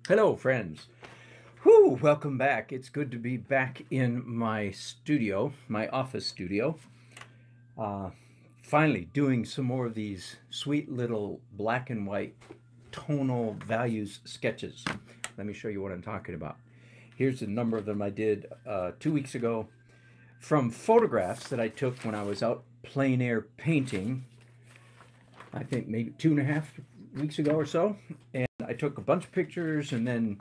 Hello, friends. Whew, welcome back. It's good to be back in my studio, my office studio. Uh, Finally, doing some more of these sweet little black and white tonal values sketches. Let me show you what I'm talking about. Here's a number of them I did 2 weeks ago from photographs that I took when I was out plein air painting. I think maybe 2.5 weeks ago or so. And I took a bunch of pictures and then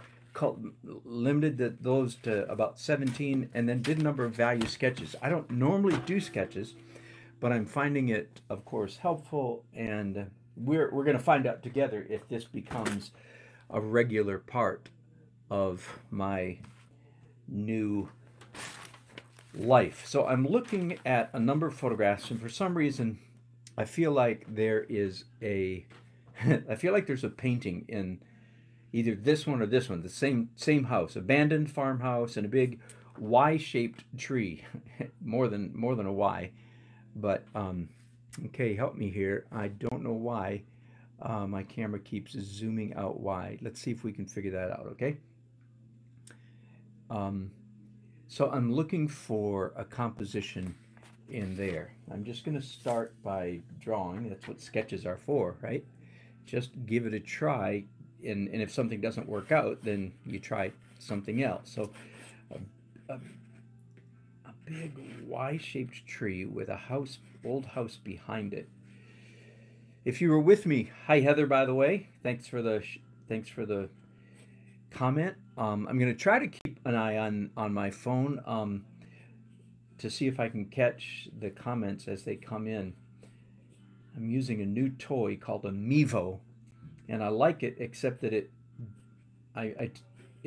limited those to about 17 and then did a number of value sketches. I don't normally do sketches, but I'm finding it, of course, helpful. And we're going to find out together if this becomes a regular part of my new life. So I'm looking at a number of photographs, and for some reason, I feel like there is a I feel like there's a painting in either this one or this one, the same house, abandoned farmhouse, and a big Y-shaped tree, more than a Y. But okay, help me here. I don't know why my camera keeps zooming out wide. Let's see if we can figure that out. Okay. Um, so I'm looking for a composition in there. I'm just going to start by drawing. That's what sketches are for, right? Just give it a try, and if something doesn't work out, then you try something else. So a, a, a big Y-shaped tree with a old house behind it. If you were with me, hi Heather, by the way. Thanks for the comment. I'm going to try to keep an eye on my phone to see if I can catch the comments as they come in. I'm using a new toy called a Mevo, and I like it, except that it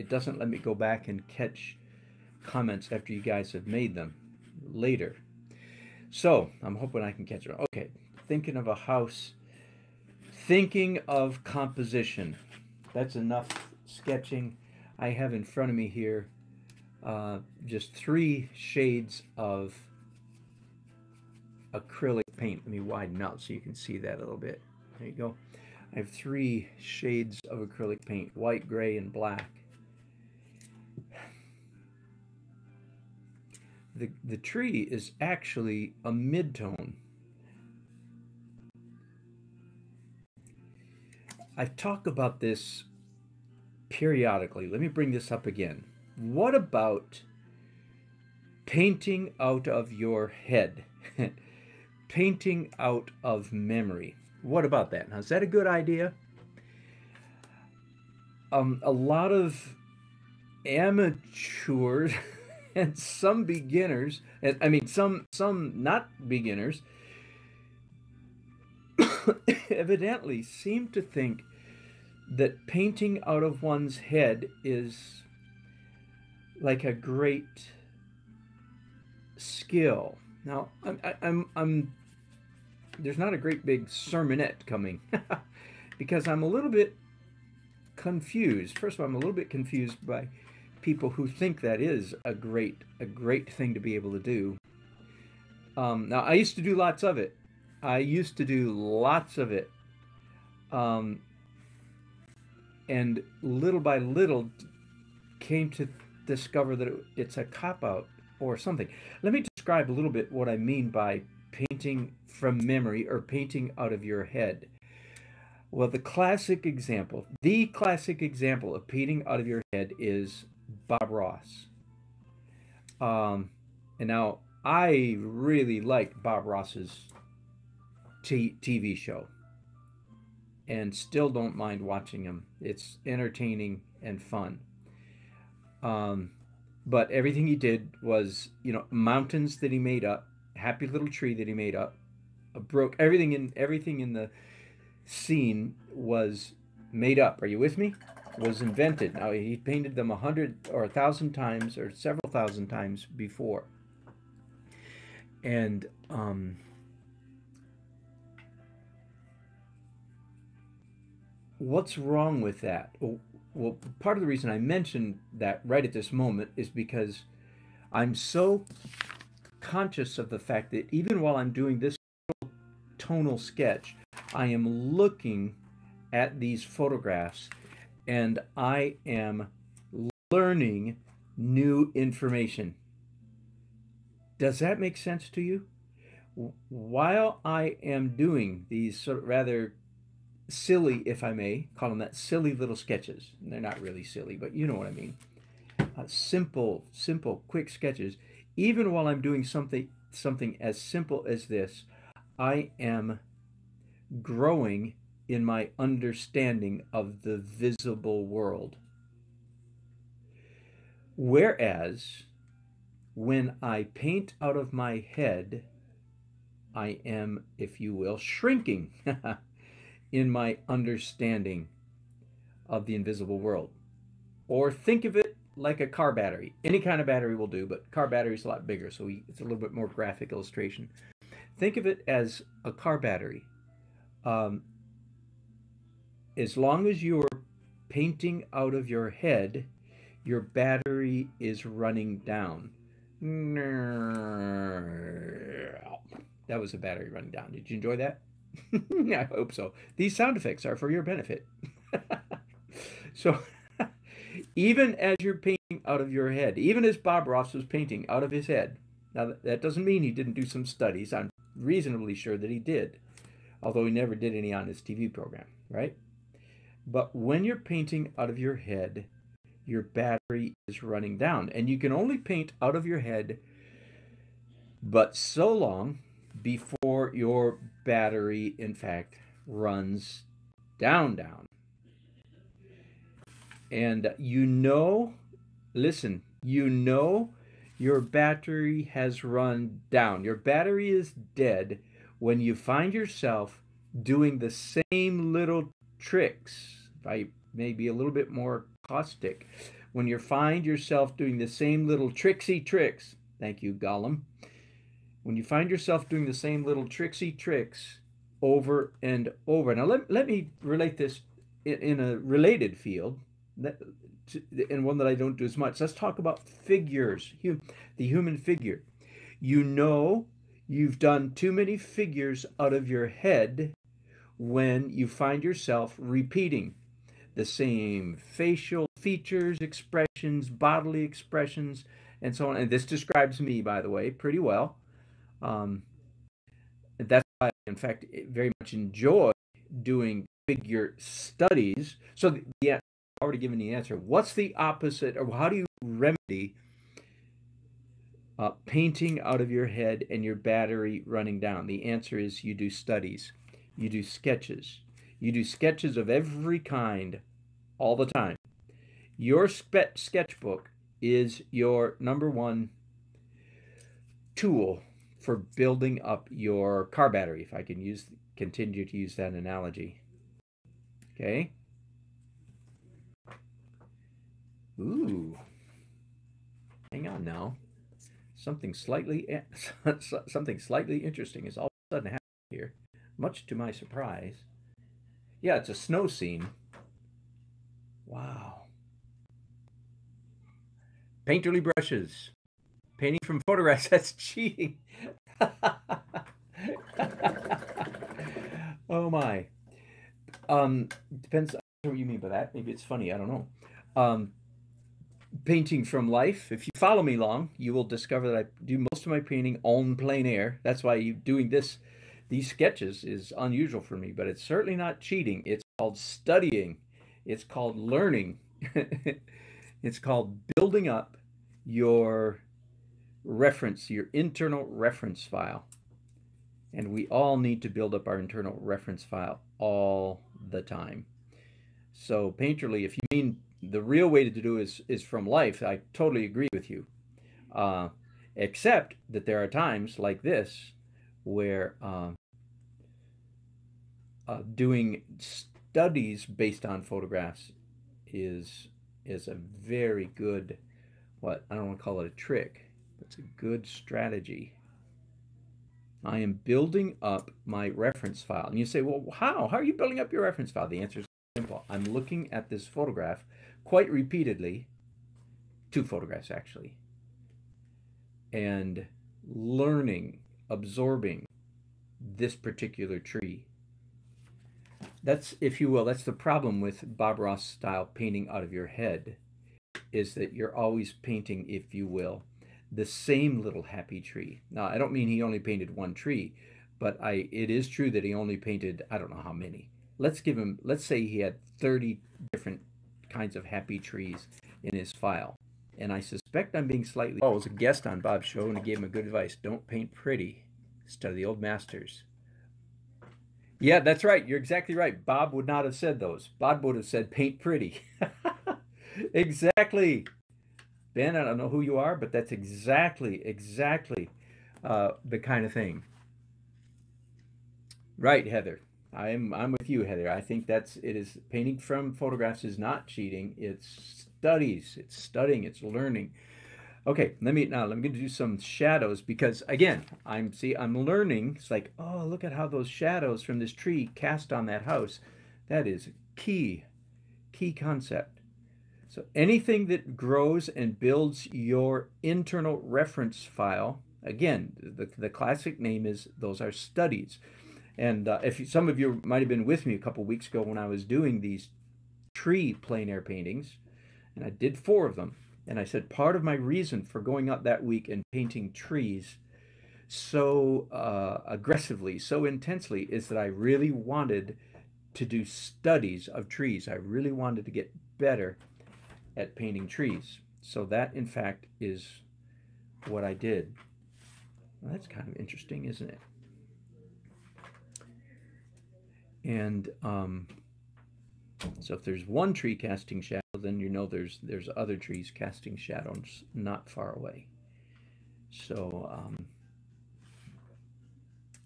doesn't let me go back and catch comments after you guys have made them later. So I'm hoping I can catch it. Okay, thinking of a house, thinking of composition. That's enough sketching. I have in front of me here just 3 shades of acrylic paint. Let me widen out so you can see that a little bit. There you go. I have 3 shades of acrylic paint, white, gray, and black. The tree is actually a mid-tone. I talk about this periodically. Let me bring this up again. What about painting out of your head? Painting out of memory. What about that? Now, is that a good idea? A lot of amateurs and some beginners, and I mean some not beginners, evidently seem to think that painting out of one's head is like a great skill. Now, I'm there's not a great big sermonette coming because I'm a little bit confused. First of all, I'm a little bit confused by people who think that is a great thing to be able to do. Now, I used to do lots of it. I used to do lots of it, um, and little by little came to discover that it's a cop out or something. Let me describe a little bit what I mean by painting from memory or painting out of your head. Well, the classic example of painting out of your head is Bob Ross. Um, and now I really like Bob Ross's TV show and still don't mind watching him. It's entertaining and fun. Um, but everything he did was, mountains that he made up, happy little tree that he made up, broke everything in the scene was made up. Are you with me? Was invented. Now he painted them 100 or 1,000 times or several thousand times before. And what's wrong with that? Well, part of the reason I mentioned that right at this moment is because I'm so conscious of the fact that even while I'm doing this tonal sketch, I am looking at these photographs and I am learning new information. Does that make sense to you? While I am doing these sort of rather silly, if I may call them that, silly little sketches, and they're not really silly, but you know what I mean. Simple, quick sketches. Even while I'm doing something as simple as this, I am growing in my understanding of the visible world. Whereas when I paint out of my head, I am, if you will, shrinking in my understanding of the invisible world. Or think of it like a car battery. Any kind of battery will do, but car battery is a lot bigger, so it's a little bit more graphic illustration. Think of it as a car battery. Um, as long as you're painting out of your head, your battery is running down. That was a battery running down. Did you enjoy that? I hope so. These sound effects are for your benefit. So, even as you're painting out of your head, even as Bob Ross was painting out of his head, now that doesn't mean he didn't do some studies. I'm reasonably sure that he did, although he never did any on his TV program, right? But when you're painting out of your head, your battery is running down. And you can only paint out of your head but so long before your battery, in fact, runs down. And listen, your battery has run down. Your battery is dead when you find yourself doing the same little tricks. If I may be a little bit more caustic, when you find yourself doing the same little tricksy tricks, thank you, Gollum. When you find yourself doing the same little tricksy tricks over and over. Now, let me relate this in a related field, and one that I don't do as much. Let's talk about figures, the human figure. You know you've done too many figures out of your head when you find yourself repeating the same facial features, expressions, bodily expressions, and so on. And this describes me, by the way, pretty well. Um, that's why I, in fact, very much enjoy doing figure studies. So I've already given the answer. What's the opposite, or how do you remedy painting out of your head and your battery running down? The answer is you do studies. You do sketches. You do sketches of every kind all the time. Your sketchbook is your number one tool for building up your car battery, if I can continue to use that analogy. Okay? Ooh. Hang on now. Something slightly interesting is all of a sudden happening here, much to my surprise. Yeah, it's a snow scene. Wow. Painterly brushes. Painting from photographs, that's cheating. Oh my. Depends on what you mean by that. Maybe it's funny, I don't know. Painting from life. If you follow me long, you will discover that I do most of my painting en plein air. That's why doing these sketches is unusual for me, but it's certainly not cheating. It's called studying. It's called learning. It's called building up your your internal reference file. And we all need to build up our internal reference file all the time. So painterly, if you mean the real way to do is from life, I totally agree with you. Except that there are times like this where doing studies based on photographs is a very good, what I don't want to call it a trick. It's a good strategy. I am building up my reference file. And you say, well, how? How are you building up your reference file? The answer is simple. I'm looking at this photograph quite repeatedly, two photographs actually, and learning, absorbing this particular tree. That's, if you will, that's the problem with Bob Ross style painting out of your head, is that you're always painting, if you will, the same little happy tree. Now, I don't mean he only painted one tree, but it is true that he only painted, I don't know how many. Let's say he had 30 different kinds of happy trees in his file. And I suspect I'm being slightly, oh, I was a guest on Bob's show and he gave him a good advice. Don't paint pretty. Study the old masters. Yeah, that's right. You're exactly right. Bob would not have said those. Bob would have said paint pretty. Exactly. Ben, I don't know who you are, but that's exactly the kind of thing. Right, Heather. I'm with you, Heather. I think it is painting from photographs is not cheating. It's studies. It's studying. It's learning. Okay, let me do some shadows because again, I'm learning. It's like, oh, look at how those shadows from this tree cast on that house. That is key concept. So anything that grows and builds your internal reference file, again, the classic name is those are studies. And some of you might have been with me a couple weeks ago when I was doing these tree plein air paintings, and I did 4 of them. And I said part of my reason for going out that week and painting trees so aggressively, so intensely, is that I really wanted to do studies of trees. I really wanted to get better at painting trees. So that, in fact, is what I did. Well, that's kind of interesting, isn't it? And so if there's one tree casting shadow, then you know there's other trees casting shadows not far away. So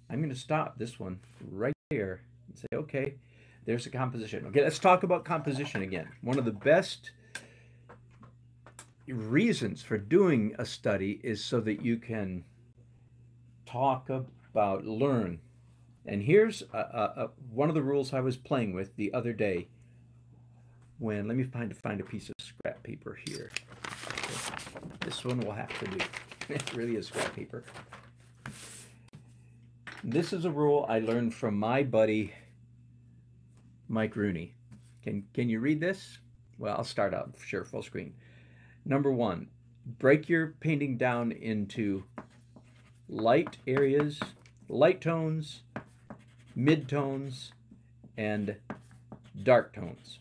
I'm going to stop this one right there and say, okay, there's a composition. Okay, let's talk about composition again. One of the best reasons for doing a study is so that you can talk about, learn. And here's one of the rules I was playing with the other day when, let me find a piece of scrap paper here. Okay. This one will have to do. It really is scrap paper. This is a rule I learned from my buddy, Mike Rooney. Can you read this? Well, I'll start out, sure, full screen. Number 1, break your painting down into light areas, light tones, mid-tones, and dark tones.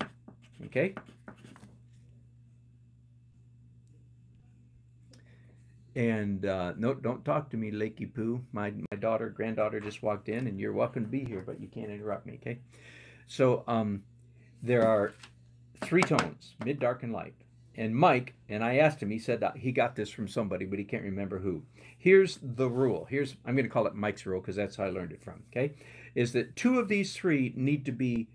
Okay? And no, don't talk to me, Lakey Poo. My granddaughter just walked in, and you're welcome to be here, but you can't interrupt me, okay? So there are 3 tones, mid, dark, and light. And Mike, and I asked him, he said that he got this from somebody, but he can't remember who. Here's the rule. I'm going to call it Mike's rule because that's how I learned it from, okay? Is that 2 of these 3 need to be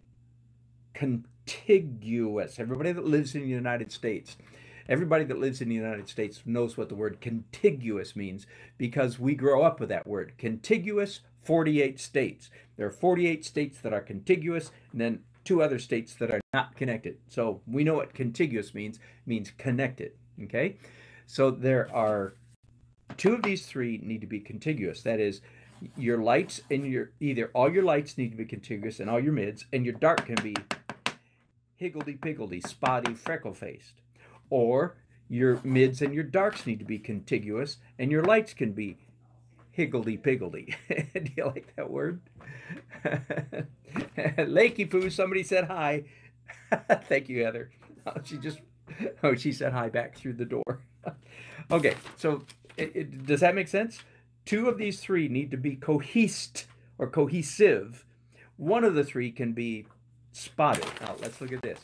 contiguous. Everybody that lives in the United States knows what the word contiguous means because we grow up with that word. Contiguous, 48 states. There are 48 states that are contiguous, and then 2 other states that are not connected. So we know what contiguous means connected, okay? So there are 2 of these 3 need to be contiguous. That is, your lights and either all your lights need to be contiguous and all your mids, and your dark can be higgledy-piggledy, spotty, freckle-faced. Or your mids and your darks need to be contiguous, and your lights can be higgledy-piggledy. Do you like that word? Lakey Poo, somebody said hi. Thank you, Heather. She said hi back through the door. Okay, so does that make sense? 2 of these 3 need to be cohesed or cohesive. One of the 3 can be spotted. Now, let's look at this.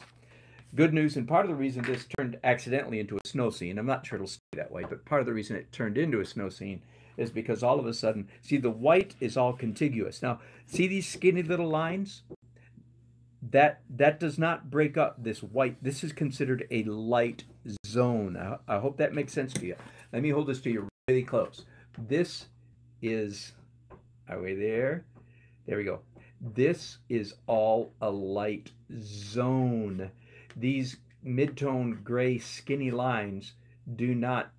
Good news, and part of the reason this turned accidentally into a snow scene, I'm not sure it'll stay that way, but part of the reason it turned into a snow scene is because all of a sudden, see, the white is all contiguous. Now, see these skinny little lines? That does not break up this white. This is considered a light zone. I hope that makes sense to you. Let me hold this to you really close. This is, are we there? There we go. This is all a light zone. These mid-tone gray skinny lines do not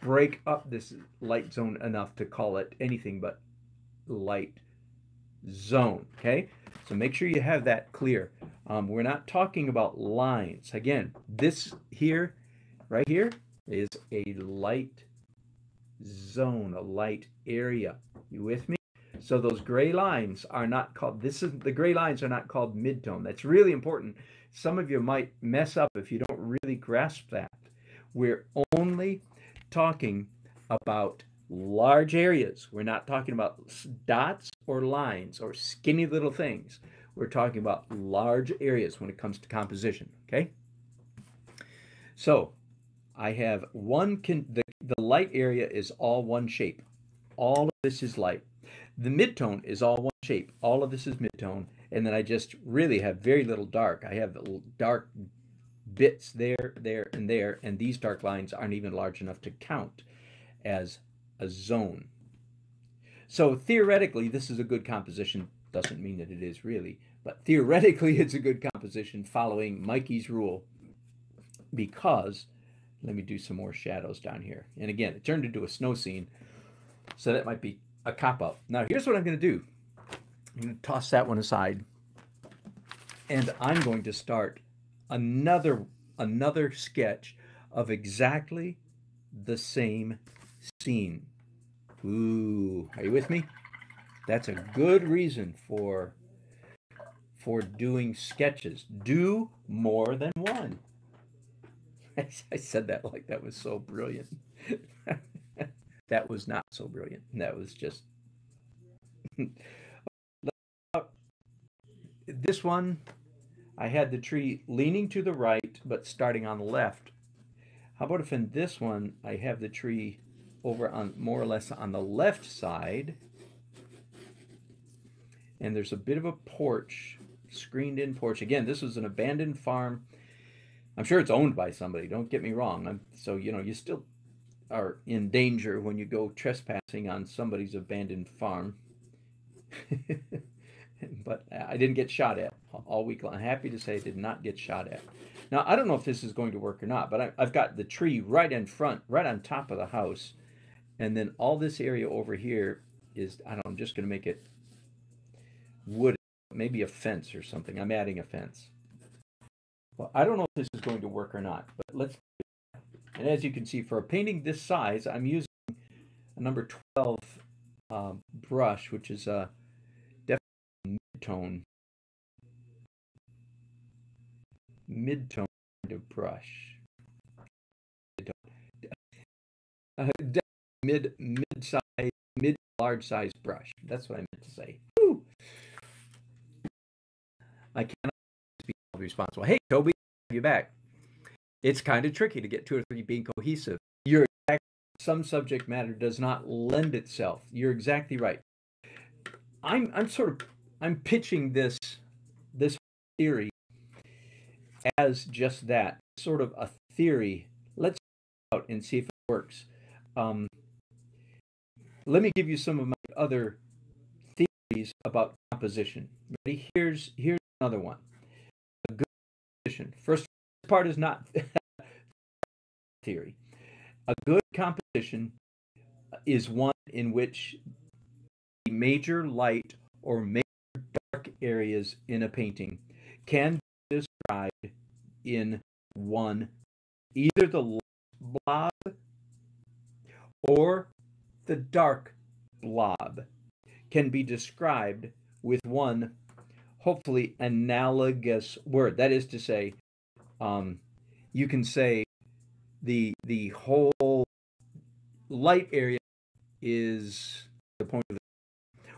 break up this light zone enough to call it anything but light zone. Okay, so make sure you have that clear. We're not talking about lines. Again, this here, right here, is a light zone, a light area. You with me? So those gray lines are not called, this is, the gray lines are not called midtone. That's really important. Some of you might mess up if you don't really grasp that. We're only talking about large areas. We're not talking about dots or lines or skinny little things. We're talking about large areas when it comes to composition, okay? So I have the light area is all one shape. All of this is light. The midtone is all one shape. All of this is midtone. And then I just really have very little dark. I have dark bits there, there, and there. And these dark lines aren't even large enough to count as a zone. So theoretically, this is a good composition. Doesn't mean that it is really. But theoretically, it's a good composition following Mikey's rule because, let me do some more shadows down here. And again, it turned into a snow scene. So that might be a cop-out. Now, here's what I'm going to do. I'm going to toss that one aside. And I'm going to start another sketch of exactly the same scene. Ooh, are you with me? That's a good reason for doing sketches. Do more than one. I said that like that was so brilliant. That was not so brilliant. That was just this one. I had the tree leaning to the right but starting on the left. How about if in this one I have the tree over on more or less on the left side and there's a bit of a porch, screened in porch. Again, this was an abandoned farm. I'm sure it's owned by somebody, don't get me wrong. So, you know, you still are in danger when you go trespassing on somebody's abandoned farm. But I didn't get shot at all week long. I'm happy to say I did not get shot at. Now, I don't know if this is going to work or not, but I've got the tree right in front, right on top of the house. And then all this area over here is, I don't know, I'm just going to make it wood, maybe a fence or something. I'm adding a fence. Well, I don't know if this is going to work or not, but let's. And as you can see, for a painting this size, I'm using a number 12 brush, which is a definitely mid-tone kind of brush. Mid-size, mid-large size brush. That's what I meant to say. Woo! I cannot be responsible. Hey, Toby, you back. It's kind of tricky to get two or three being cohesive. You're exactly, some subject matter does not lend itself. You're exactly right. I'm pitching this theory as just that, sort of a theory. Let's out and see if it works. Um, Let me give you some of my other theories about composition. Ready? Here's another one. A good composition. First part is not theory. A good composition is one in which the major light or major dark areas in a painting can be described in one, either the light blob or the dark blob can be described with one, hopefully, analogous word. That is to say, you can say the whole light area is the point of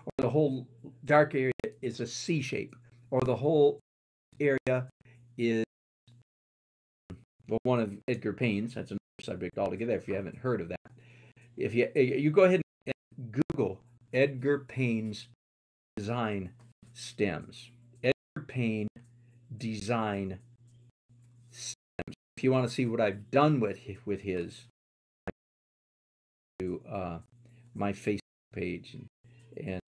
or the whole dark area is a C shape, or the whole area is, well, one of Edgar Payne's. That's another subject altogether. If you haven't heard of that, if you go ahead and Google Edgar Payne's design stems. Edgar Payne design stems. If you want to see what I've done with his, to my Facebook page and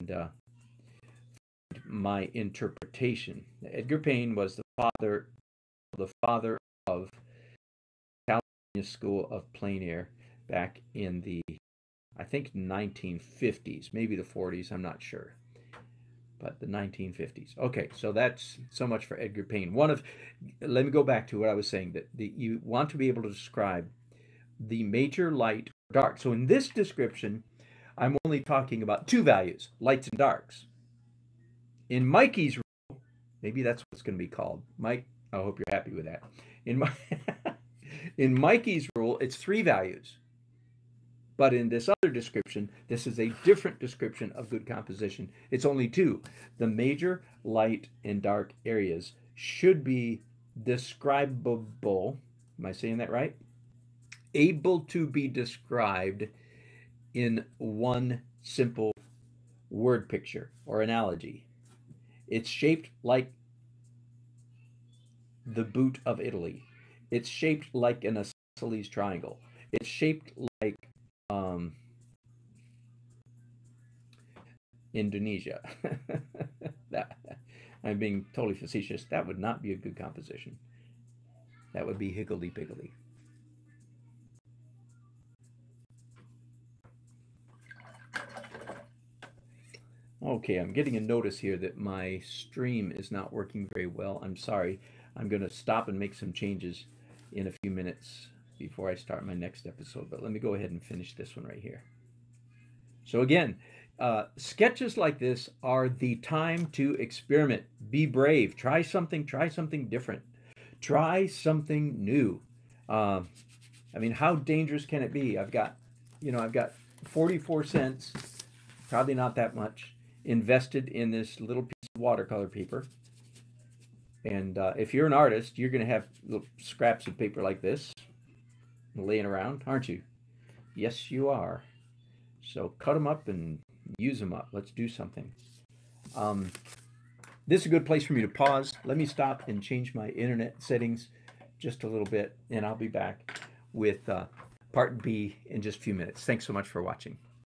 my interpretation. Edgar Payne was the father of California School of Plein Air back in the, I think, 1950s, maybe the 40s. I'm not sure. but the 1950s. Okay, so that's so much for Edgar Payne. Let me go back to what I was saying, that you want to be able to describe the major light or dark. So in this description, I'm only talking about two values, lights and darks. In Mikey's rule, maybe that's what it's going to be called. Mike, I hope you're happy with that. In my in Mikey's rule, it's three values. But in this other description, this is a different description of good composition. It's only two. The major light and dark areas should be describable. Am I saying that right? Able to be described in one simple word picture or analogy. It's shaped like the boot of Italy. It's shaped like an isosceles triangle. It's shaped like um, Indonesia. that, I'm being totally facetious. That would not be a good composition. That would be higgledy-piggledy. Okay, I'm getting a notice here that my stream is not working very well. I'm sorry. I'm going to stop and make some changes in a few minutes before I start my next episode. But let me go ahead and finish this one right here. So again, sketches like this are the time to experiment. Be brave. Try something different. Try something new. Uh, I mean, how dangerous can it be? I've got 44 cents, probably not that much, invested in this little piece of watercolor paper. And if you're an artist, you're going to have little scraps of paper like this laying around, aren't you? Yes, you are. So cut them up and use them up. Let's do something. Um, this is a good place for me to pause. Let me stop and change my internet settings just a little bit, and I'll be back with part B in just a few minutes. Thanks so much for watching.